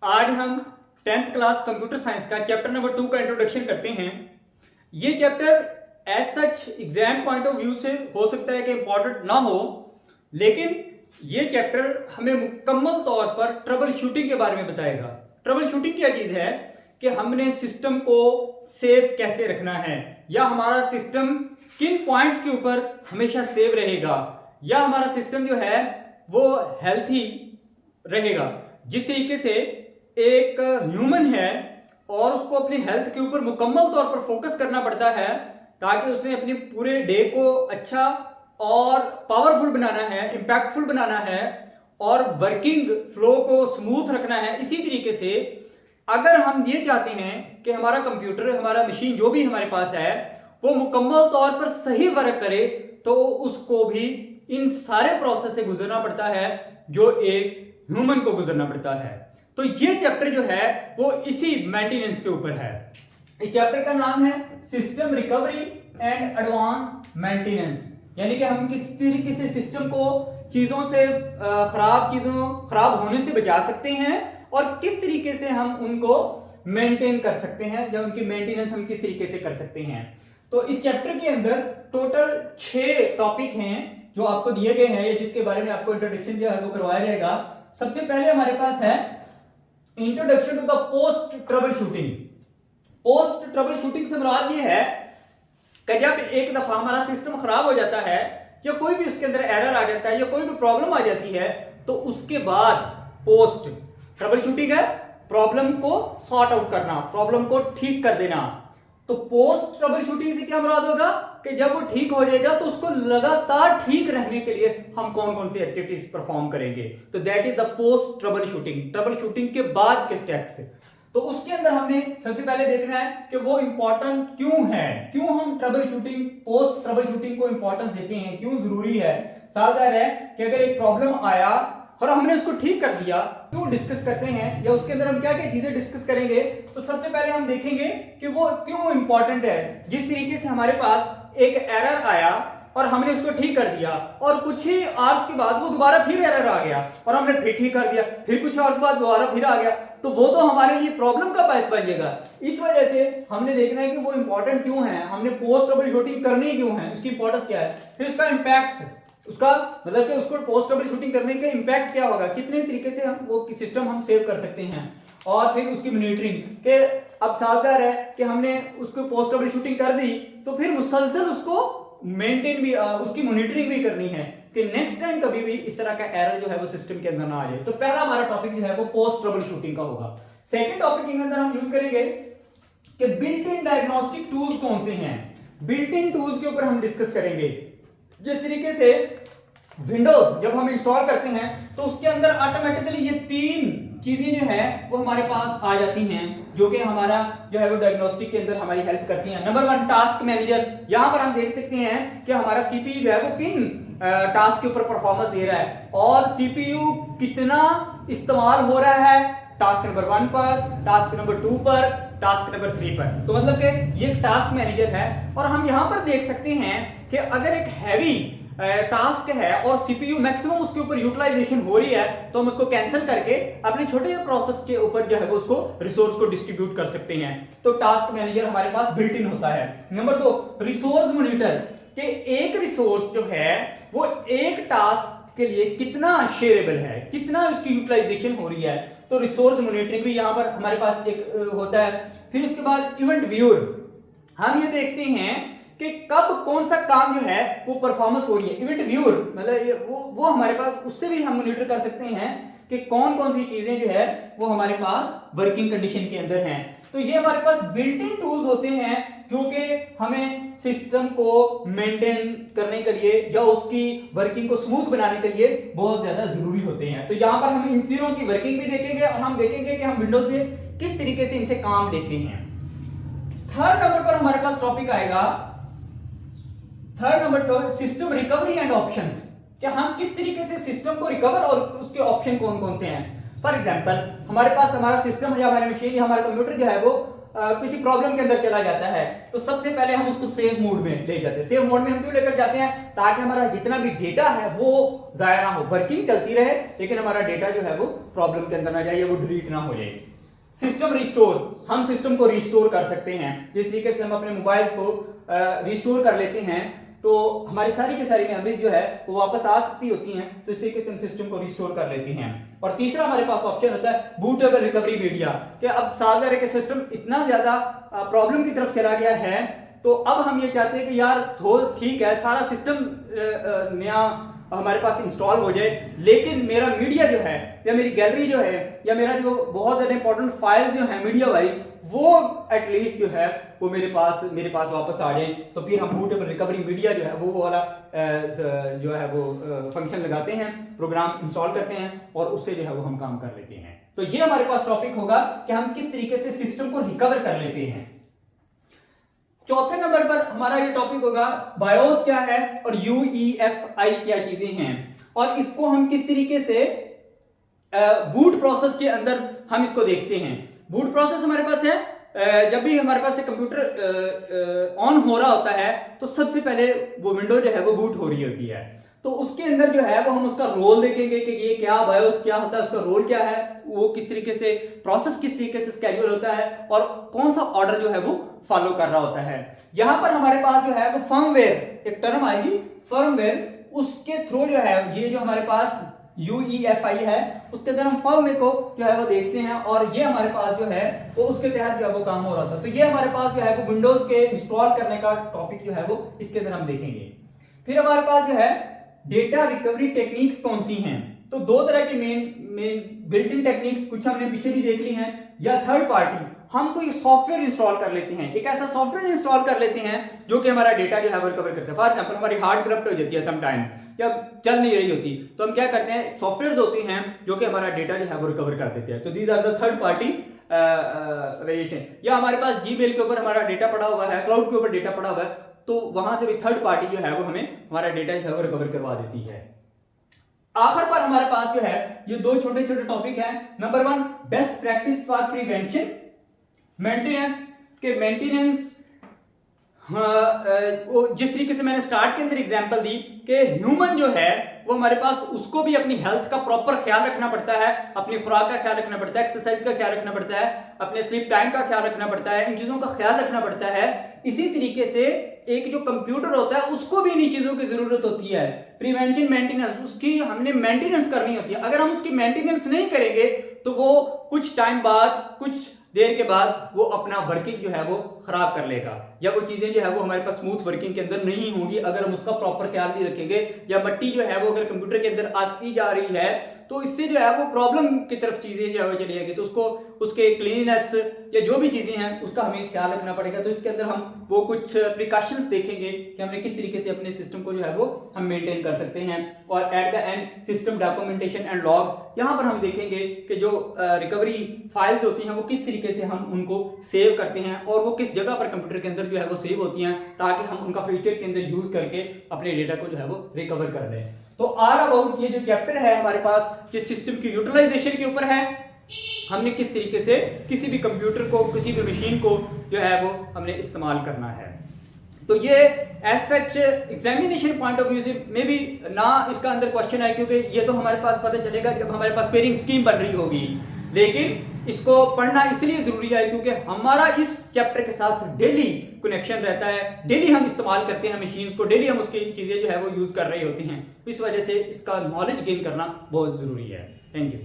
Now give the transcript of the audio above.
आज हम 10th class computer science का चैप्टर नंबर 2 का इंट्रोडक्शन करते हैं। ये chapter as such exam point of view से हो सकता है कि इंपॉर्टेंट ना हो, लेकिन ये चैप्टर हमें मुकम्मल तौर पर ट्रबल शूटिंग के बारे में बताएगा। ट्रबल शूटिंग क्या चीज है कि हमने सिस्टम को सेव कैसे रखना है, या हमारा सिस्टम किन पॉइंट्स के ऊपर हमेशा सेव रहेगा, या हमारा सिस्टम जो है वो हेल्थी रहेगा। जिस तरीके से एक ह्यूमन है और उसको अपनी हेल्थ के ऊपर मुकम्मल तौर पर फोकस करना पड़ता है ताकि उसने अपने पूरे डे को अच्छा और पावरफुल बनाना है, इंपैक्टफुल बनाना है और वर्किंग फ्लो को स्मूथ रखना है। इसी तरीके से अगर हम ये चाहते हैं कि हमारा कंप्यूटर, हमारा मशीन जो भी हमारे पास है वो मुकम्मल तौर पर सही वर्क करे, तो उसको भी इन सारे प्रोसेस से गुजरना पड़ता है जो एक ह्यूमन को गुजरना पड़ता है। तो ये चैप्टर जो है वो इसी मेंटेनेंस के ऊपर है। इस चैप्टर का नाम है system recovery and advance maintenance, यानी कि हम किस तरीके से सिस्टम को चीजों से खराब होने से बचा सकते हैं और किस तरीके से हम उनको मेंटेन कर सकते हैं, या उनकी मेंटेनेंस हम किस तरीके से कर सकते हैं। तो इस चैप्टर के अंदर टोटल 6 टॉपिक हैं जो आपको दिए गए हैं, या जिसके बारे में आपको इंट्रोडक्शन जो है वो करवाया जाएगा। सबसे पहले हमारे पास है introduction to the post troubleshooting. Post troubleshooting से मुराद ये है कि जब एक दफा हमारा सिस्टम खराब हो जाता है, या कोई भी उसके अंदर एरर आ जाता है, या कोई भी प्रॉब्लम आ जाती है, तो उसके बाद पोस्ट ट्रबल शूटिंग है प्रॉब्लम को सॉर्ट आउट करना, प्रॉब्लम को ठीक कर देना। तो पोस्ट ट्रबल शूटिंग से क्या मुराद होगा कि जब वो ठीक हो जाएगा तो उसको लगातार ठीक रहने के लिए हम कौन कौन सी एक्टिविटीज परफॉर्म करेंगे। तो that is the post trouble shooting. Trouble shooting के बाद के स्टेप्स। तो उसके अंदर हमने सबसे पहले देखना है कि वो इंपॉर्टेंट क्यों है, क्यों हम trouble shooting, post trouble shooting को इंपॉर्टेंस देते हैं, क्यों जरूरी है। साथ है कि अगर एक प्रॉब्लम आया और हमने उसको ठीक कर दिया, क्यों डिस्कस करते हैं, या उसके अंदर हम क्या क्या चीजें डिस्कस करेंगे। तो सबसे पहले हम देखेंगे कि वो क्यों इंपॉर्टेंट है। जिस तरीके से हमारे पास एक एरर आया और हमने उसको ठीक कर दिया, और कुछ ही आवर्स के बाद वो दोबारा फिर एरर आ गया और हमने फिर ठीक कर दिया, फिर कुछ आवर्स बाद दोबारा फिर आ गया, तो वो तो हमारे लिए प्रॉब्लम का बायस बन जाएगा। इस वजह से हमने देखना है कि वो इंपॉर्टेंट क्यों है, हमने पोस्ट ट्रबल शूटिंग करनी क्यों है, उसकी इंपॉर्टेंस क्या है, फिर उसका इंपैक्ट, उसका मतलब कि उसको पोस्ट ट्रबल शूटिंग करने का इंपैक्ट क्या होगा, कितने तरीके से हम वो सिस्टम हम सेव कर सकते हैं, और फिर उसकी मॉनिटरिंग के अब सावधान है कि हमने उसको पोस्ट ट्रबल शूटिंग कर दी तो फिर मुसलसल उसको मेंटेन भी, उसकी मॉनिटरिंग भी करनी है कि नेक्स्ट टाइम कभी भी इस तरह का एरर जो है वो सिस्टम के अंदर ना आ जाए। तो पहला हमारा टॉपिक जो है वो पोस्ट ट्रबल शूटिंग का होगा। सेकंड टॉपिक के अंदर हम यूज करेंगे कि बिल्ट इन डायग्नोस्टिक टूल्स कौन से हैं। बिल्ट इन टूल्स के ऊपर हम डिस्कस करेंगे। जिस तरीके से विंडोज जब हम इंस्टॉल करते हैं तो उसके अंदर ऑटोमेटिकली ये 3 चीजें जो है वो हमारे पास आ जाती हैं, जो कि हमारा जो है वो डायग्नोस्टिक के अंदर हमारी हेल्प करती हैं। Number 1 task manager. यहां पर हम देख सकते हैं कि हमारा सीपीयू जो है वो किन टास्क के ऊपर परफॉर्मेंस दे रहा है और सीपीयू कितना इस्तेमाल हो रहा है टास्क नंबर 1 पर, टास्क नंबर 2 पर, टास्क नंबर 3 पर। तो मतलब कि ये टास्क मैनेजर है। और हम यहां पर देख सकते हैं कि अगर एक हैवी टास्क है और सीपीयू मैक्सिमम उसके ऊपर यूटिलाइजेशन हो रही है तो हम उसको कैंसिल करके अपने छोटे प्रोसेस के ऊपर जो है वो उसको रिसोर्स को डिस्ट्रीब्यूट कर सकते हैं। तो टास्क मैनेजर हमारे पास बिल्ट इन होता है। नंबर 2 रिसोर्स मॉनिटर, कि एक रिसोर्स जो है वो एक टास्क के लिए कितना शेयरेबल है, कितना उसकी यूटिलाइजेशन हो रही है। तो रिसोर्स मॉनिटरिंग भी यहां पर हमारे पास एक होता है। फिर उसके बाद इवेंट व्यूअर, हम ये देखते हैं कि कब कौन सा काम जो है वो परफॉर्मेंस हो रही है। इवेंट व्यूअर मतलब वो हमारे पास, उससे भी हम मॉनिटर कर सकते हैं कि कौन कौन सी चीजें जो है वो हमारे पास वर्किंग कंडीशन के अंदर हैं। तो ये हमारे पास बिल्ट इन टूल्स होते हैं जो कि हमें सिस्टम को मेंटेन करने के लिए या उसकी वर्किंग को स्मूथ बनाने के लिए बहुत ज्यादा जरूरी होते हैं। तो यहाँ पर हम इन तीनों की वर्किंग भी देखेंगे और हम देखेंगे कि हम विंडोज से किस तरीके से इनसे काम लेते हैं। थर्ड नंबर पर हमारे पास टॉपिक आएगा, third number system recovery and options, कि हम किस तरीके से सिस्टम को रिकवर और उसके ऑप्शन कौन कौन से हैं। फॉर एग्जांपल हमारे पास हमारा सिस्टम या हमारी मशीन या हमारा कंप्यूटर जो है वो किसी प्रॉब्लम के अंदर चला जाता है तो सबसे पहले हम उसको सेव मोड में ले जाते हैं। सेव मोड में हम क्यों लेकर जाते हैं? ताकि हमारा जितना भी डेटा है वो जाया ना हो, वर्किंग चलती रहे लेकिन हमारा डेटा जो है वो प्रॉब्लम के अंदर ना जाए या वो डिलीट ना हो जाए। सिस्टम रिस्टोर, हम सिस्टम को रिस्टोर कर सकते हैं। जिस तरीके से हम अपने मोबाइल को रिस्टोर कर लेते हैं तो हमारी सारी की सारी मेमोरीज जो है वो वापस आ सकती होती हैं, तो इस तरीके से हम सिस्टम को रिस्टोर कर लेते हैं। और तीसरा हमारे पास ऑप्शन होता है बूटेबल रिकवरी मीडिया, कि अब साल के सिस्टम इतना ज्यादा प्रॉब्लम की तरफ चला गया है तो अब हम ये चाहते हैं कि यार हो ठीक है सारा सिस्टम नया हमारे पास इंस्टॉल हो जाए, लेकिन मेरा मीडिया जो है या मेरी गैलरी जो है या मेरा जो बहुत ज्यादा इंपॉर्टेंट फाइल जो है मीडिया वाली वो एटलीस्ट जो है वो मेरे पास वापस आ जाए। तो फिर हम बूटेबल रिकवरी मीडिया जो है वो वाला जो है वो फंक्शन लगाते हैं, प्रोग्राम इंस्टॉल करते हैं और उससे जो है वो हम काम कर लेते हैं। तो ये हमारे पास टॉपिक होगा कि हम किस तरीके से सिस्टम को रिकवर कर लेते हैं। चौथे नंबर पर हमारा ये टॉपिक होगा बायोस क्या है और UEFI क्या चीजें हैं और इसको हम किस तरीके से बूट प्रोसेस के अंदर हम इसको देखते हैं। बूट प्रोसेस हमारे पास है, जब भी हमारे पास कंप्यूटर ऑन हो रहा होता है तो सबसे पहले वो विंडो जो है वो बूट हो रही होती है, तो उसके अंदर जो है वो हम उसका रोल देखेंगे कि ये क्या बायोस क्या होता है, उसका रोल क्या है, वो किस तरीके से प्रोसेस किस तरीके से स्केड्यूल होता है और कौन सा ऑर्डर जो है वो फॉलो कर रहा होता है। यहां पर हमारे पास जो है वो फर्मवेयर एक टर्म आएगी, फर्मवेयर, उसके थ्रू जो है ये जो हमारे पास UEFI है उसके अंदर हम फर्मवेयर को जो है वो देखते हैं और ये हमारे पास जो है वो उसके तहत जो है वो काम हो रहा था। तो ये हमारे पास जो है वो विंडोज के इंस्टॉल करने का टॉपिक जो है वो इसके अंदर हम देखेंगे। फिर हमारे पास जो है डेटा रिकवरी टेक्निक्स कौन सी हैं, तो दो तरह की मेन बिल्ट इन टेक्निक्स कुछ हमने पीछे भी देख ली हैं, या थर्ड पार्टी हम कोई सॉफ्टवेयर इंस्टॉल कर लेते हैं, एक ऐसा सॉफ्टवेयर इंस्टॉल कर लेते हैं जो कि हमारा डेटा जो है वो रिकवर करता है। फॉर एग्जांपल हमारी हार्ड करप्ट हो जाती है सम टाइम या चल नहीं रही होती तो हम क्या करते हैं सॉफ्टवेयर होते हैं जो कि हमारा डेटा जो है वो रिकवर कर देते हैं। तो these are the third party variation. या हमारे पास जीमेल के ऊपर हमारा डेटा पड़ा हुआ है, क्लाउड के ऊपर डेटा पड़ा हुआ है, तो वहां से भी थर्ड पार्टी जो है वो हमें हमारा डेटा जो है वो रिकवर करवा देती है। आखिर पर हमारे पास जो है ये दो छोटे छोटे टॉपिक हैं। Number 1 best practice for prevention maintenance के मेंटेनेंस, जिस तरीके से मैंने स्टार्ट के अंदर एग्जांपल दी कि ह्यूमन जो है वो हमारे पास उसको भी अपनी हेल्थ का प्रॉपर ख्याल रखना पड़ता है, अपनी खुराक का ख्याल रखना पड़ता है, एक्सरसाइज का ख्याल रखना पड़ता है, अपने स्लीप टाइम का ख्याल रखना पड़ता है, इन चीजों का ख्याल रखना पड़ता है। इसी तरीके से एक जो कंप्यूटर होता है उसको भी इन चीजों की जरूरत होती है। प्रिवेंशन मेंटेनेंस, उसकी हमने मेंटेनेंस करनी होती है। अगर हम उसकी मेंटेनेंस नहीं करेंगे तो वो कुछ टाइम बाद, कुछ देर के बाद वो अपना वर्किंग जो है वो खराब कर लेगा, या वो चीजें जो है वो हमारे पास स्मूथ वर्किंग के अंदर नहीं होंगी अगर हम उसका प्रॉपर ख्याल नहीं रखेंगे। या मट्टी जो है वो अगर कंप्यूटर के अंदर आती जा रही है तो इससे जो है वो प्रॉब्लम की तरफ चीजें जो है वो चली जाएगी, तो उसको उसके क्लीननेस या जो भी चीजें हैं उसका हमें ख्याल रखना पड़ेगा। तो इसके अंदर हम वो कुछ प्रिकॉशंस देखेंगे कि हमने किस तरीके से अपने सिस्टम को जो है वो हम मेंटेन कर सकते हैं। और at the end system documentation and logs, यहाँ पर हम देखेंगे कि जो रिकवरी फाइल्स होती हैं वो किस तरीके से हम उनको सेव करते हैं और वो किस जगह पर कंप्यूटर के अंदर जो है वो सेव होती हैं, ताकि हम उनका फ्यूचर के अंदर यूज करके अपने डेटा को जो है वो रिकवर कर लें। तो ऑल अबाउट ये जो चैप्टर है हमारे पास ये सिस्टम की यूटिलाइजेशन के ऊपर है। हमने किस तरीके से किसी भी कंप्यूटर को, किसी भी मशीन को जो है वो हमने इस्तेमाल करना है। तो ये as such examination point of view से मे भी ना इसका अंदर क्वेश्चन है, क्योंकि ये तो हमारे पास पता चलेगा जब हमारे पास पेयरिंग स्कीम बन रही होगी, लेकिन इसको पढ़ना इसलिए जरूरी है क्योंकि हमारा इस चैप्टर के साथ डेली कनेक्शन रहता है, डेली हम इस्तेमाल करते हैं मशीन्स को, डेली हम उसकी चीजें जो है वो यूज कर रही होती हैं। इस वजह से इसका नॉलेज गेन करना बहुत जरूरी है। Thank you.